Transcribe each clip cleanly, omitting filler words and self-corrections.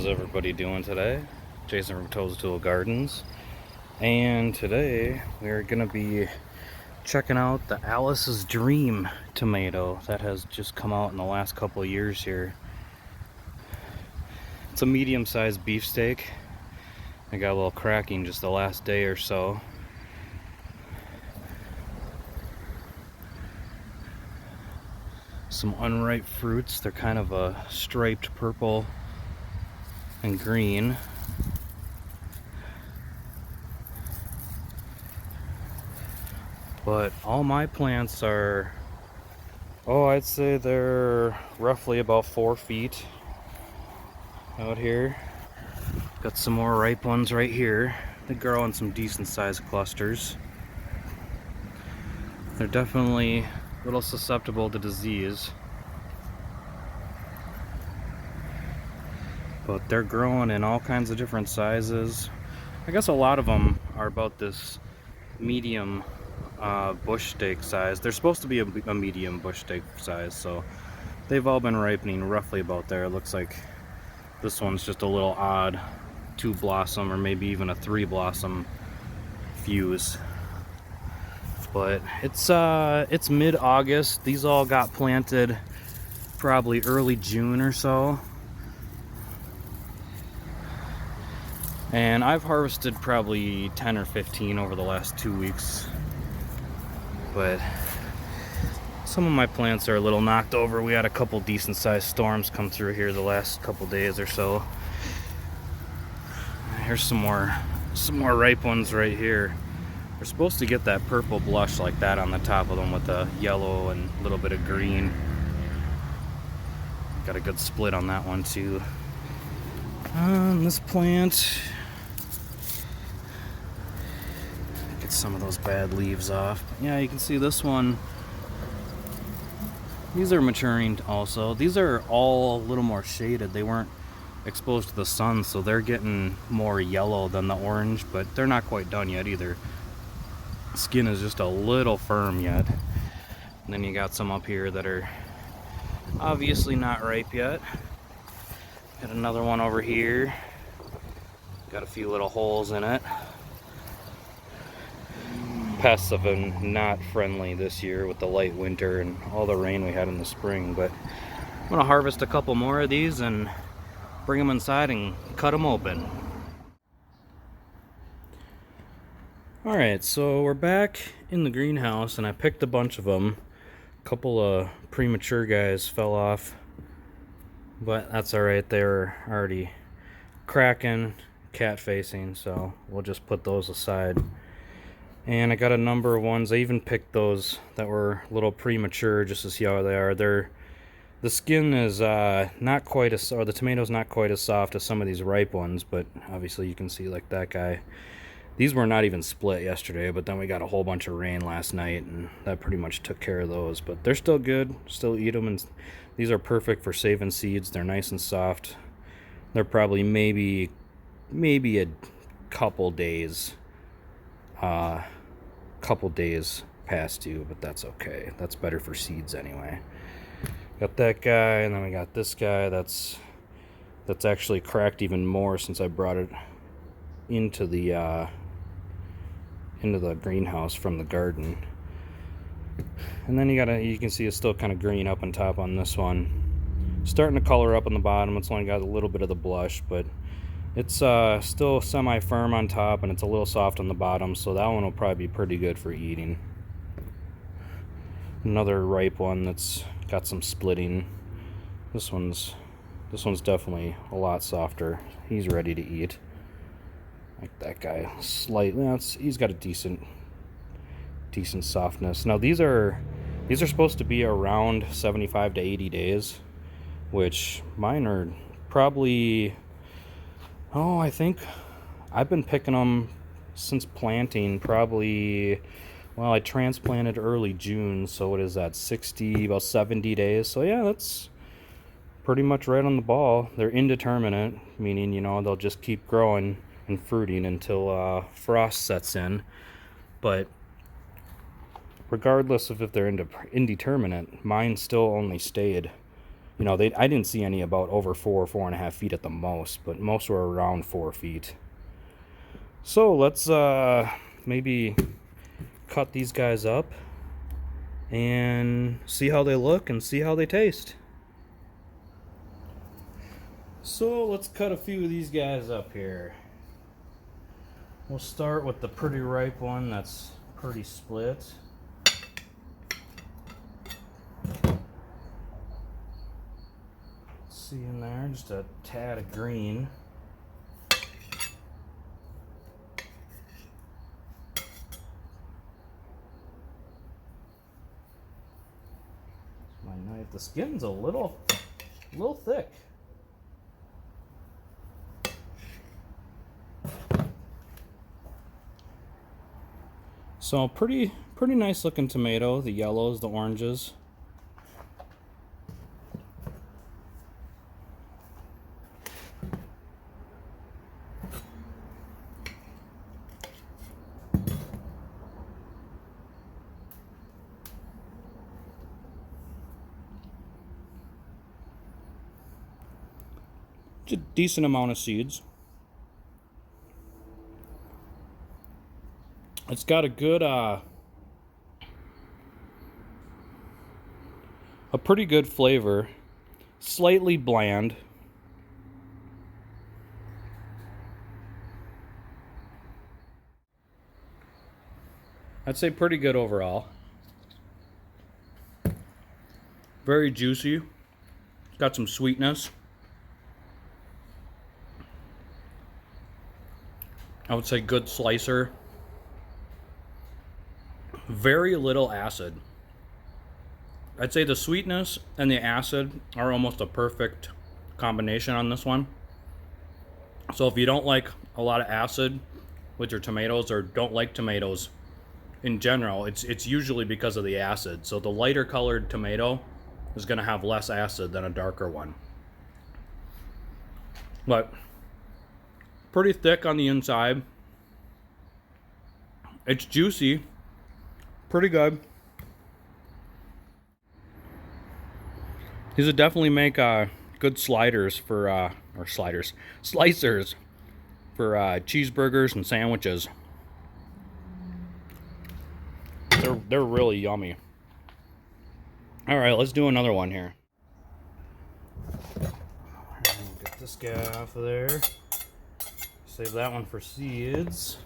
How's everybody doing today? Jason from Toes Tool Gardens, and today we're gonna be checking out the Alice's Dream tomato that has just come out in the last couple of years here. It's a medium-sized beefsteak. I got a little cracking just the last day or so. Some unripe fruits. They're kind of a striped purple and green. But all my plants are, I'd say they're roughly about 4 feet out here. Got some more ripe ones right here. They grow in some decent sized clusters. They're definitely a little susceptible to disease, but they're growing in all kinds of different sizes. I guess a lot of them are about this medium bush steak size. They're supposed to be a medium bush steak size, so they've all been ripening roughly about there. It looks like this one's just a little odd 2 blossom or maybe even a 3 blossom fuse. But it's mid-August. These all got planted probably early June or so. And I've harvested probably 10 or 15 over the last 2 weeks. But some of my plants are a little knocked over. We had a couple decent sized storms come through here the last couple days or so. Here's some more ripe ones right here. We're supposed to get that purple blush like that on the top of them with the yellow and a little bit of green. Got a good split on that one too. This plant, get some of those bad leaves off. Yeah, you can see this one. These are maturing also. These are all a little more shaded. They weren't exposed to the sun, so they're getting more yellow than the orange, but they're not quite done yet either. The skin is just a little firm yet. And then you got some up here that are obviously not ripe yet. Got another one over here. Got a few little holes in it. Pests have been not friendly this year with the light winter and all the rain we had in the spring, but I'm gonna harvest a couple more of these and bring them inside and cut them open. Alright, so we're back in the greenhouse and I picked a bunch of them. A couple of premature guys fell off, but that's alright. They were already cracking, cat facing, so we'll just put those aside. And I got a number of ones. I even picked those that were a little premature just to see how they are. The skin is not quite as, or the tomato's not quite as soft as some of these ripe ones, but obviously you can see like that guy. These were not even split yesterday, but then we got a whole bunch of rain last night and that pretty much took care of those. But they're still good, still eat them, and these are perfect for saving seeds. They're nice and soft. They're probably maybe a couple days past due, but that's okay. That's better for seeds anyway. Got that guy, and then we got this guy that's actually cracked even more since I brought it into the greenhouse from the garden. And then you can see it's still kind of green up on top on this one. Starting to color up on the bottom. It's only got a little bit of the blush, but it's still semi-firm on top and it's a little soft on the bottom, so that one will probably be pretty good for eating. Another ripe one that's got some splitting. This one's definitely a lot softer. He's ready to eat. Like that guy, slightly. He's got a decent softness. Now these are supposed to be around 75 to 80 days, which mine are probably. I think I've been picking them since planting. Probably, well, I transplanted early June, so what is that? About 70 days. So yeah, that's pretty much right on the ball. They're indeterminate, meaning they'll just keep growing and fruiting until frost sets in. But regardless of if they're indeterminate, mine still only stayed You know, I didn't see any about over 4.5 feet at the most, but most were around 4 feet. So let's maybe cut these guys up and see how they look and see how they taste. So let's cut a few of these guys up here. We'll start with the pretty ripe one that's pretty split. See in there, just a tad of green. My knife, the skin's a little thick. So pretty nice looking tomato, the yellows, the oranges. It's a decent amount of seeds. It's got a good, a pretty good flavor. Slightly bland. I'd say pretty good overall. Very juicy. Got some sweetness. I would say good slicer. Very little acid. I'd say the sweetness and the acid are almost a perfect combination on this one. So if you don't like a lot of acid with your tomatoes, or don't like tomatoes in general, it's usually because of the acid. So the lighter colored tomato is going to have less acid than a darker one. But pretty thick on the inside. It's juicy. Pretty good. These would definitely make good sliders for, slicers for cheeseburgers and sandwiches. They're really yummy. All right, let's do another one here. Get this guy off of there. Save that one for seeds.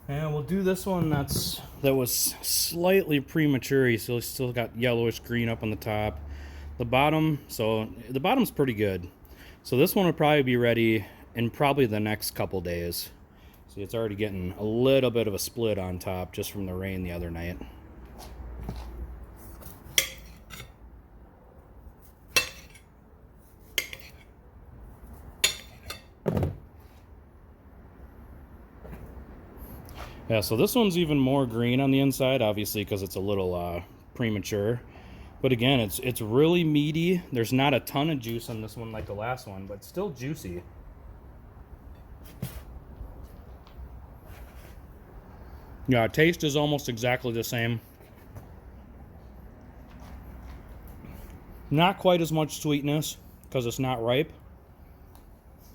And we'll do this one that was slightly premature, so it's still got yellowish green up on the top. The bottom's pretty good. So this one will probably be ready in probably the next couple days. See, it's already getting a little bit of a split on top just from the rain the other night. Yeah, so this one's even more green on the inside, obviously, because it's a little premature. But again, it's really meaty. There's not a ton of juice on this one like the last one, but still juicy. Yeah, taste is almost exactly the same. Not quite as much sweetness because it's not ripe.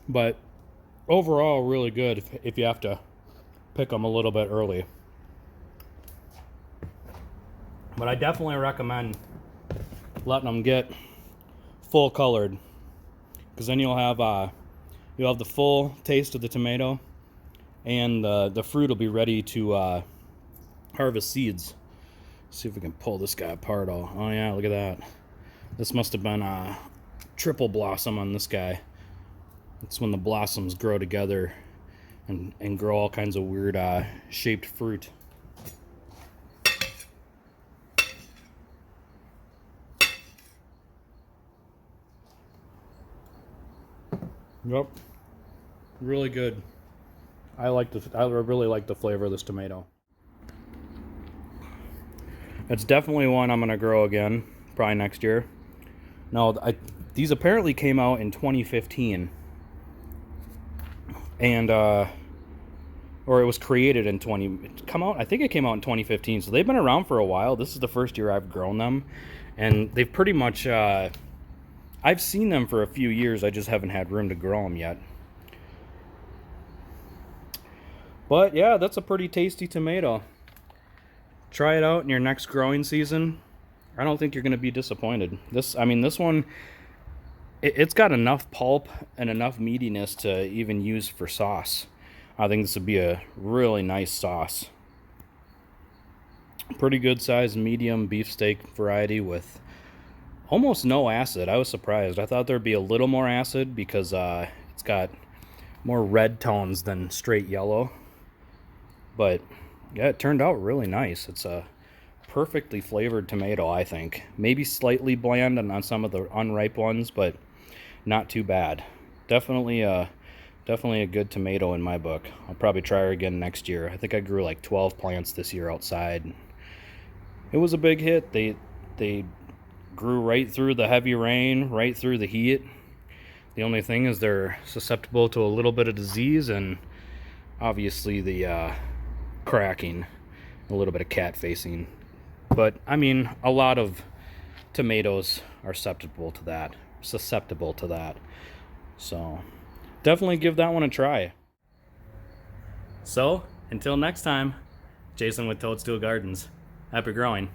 But overall, really good if you have to pick them a little bit early. But I definitely recommend letting them get full colored, because then you'll have the full taste of the tomato, and the fruit will be ready to harvest seeds. Let's see if we can pull this guy apart. Oh yeah, look at that. This must have been a triple blossom on this guy. It's when the blossoms grow together and grow all kinds of weird shaped fruit. Yep, really good. I really like the flavor of this tomato. It's definitely one I'm gonna grow again, probably next year. No, these apparently came out in 2015, and or it was created in I think it came out in 2015. So they've been around for a while. This is the first year I've grown them, And they've pretty much, I've seen them for a few years, I just haven't had room to grow them yet. But yeah, that's a pretty tasty tomato. Try it out in your next growing season. I don't think you're going to be disappointed. This one, it's got enough pulp and enough meatiness to even use for sauce. I think this would be a really nice sauce. Pretty good sized medium beefsteak variety with almost no acid. I was surprised. I thought there'd be a little more acid because it's got more red tones than straight yellow. But yeah, it turned out really nice. It's a perfectly flavored tomato, I think. Maybe slightly bland on some of the unripe ones, but not too bad. Definitely a good tomato in my book. I'll probably try her again next year. I think I grew like 12 plants this year outside. It was a big hit. They grew right through the heavy rain, right through the heat. The only thing is they're susceptible to a little bit of disease and obviously the cracking, a little bit of cat facing. But I mean, a lot of tomatoes are susceptible to that. So definitely give that one a try. So until next time, Jason with Toadstool Gardens. Happy growing.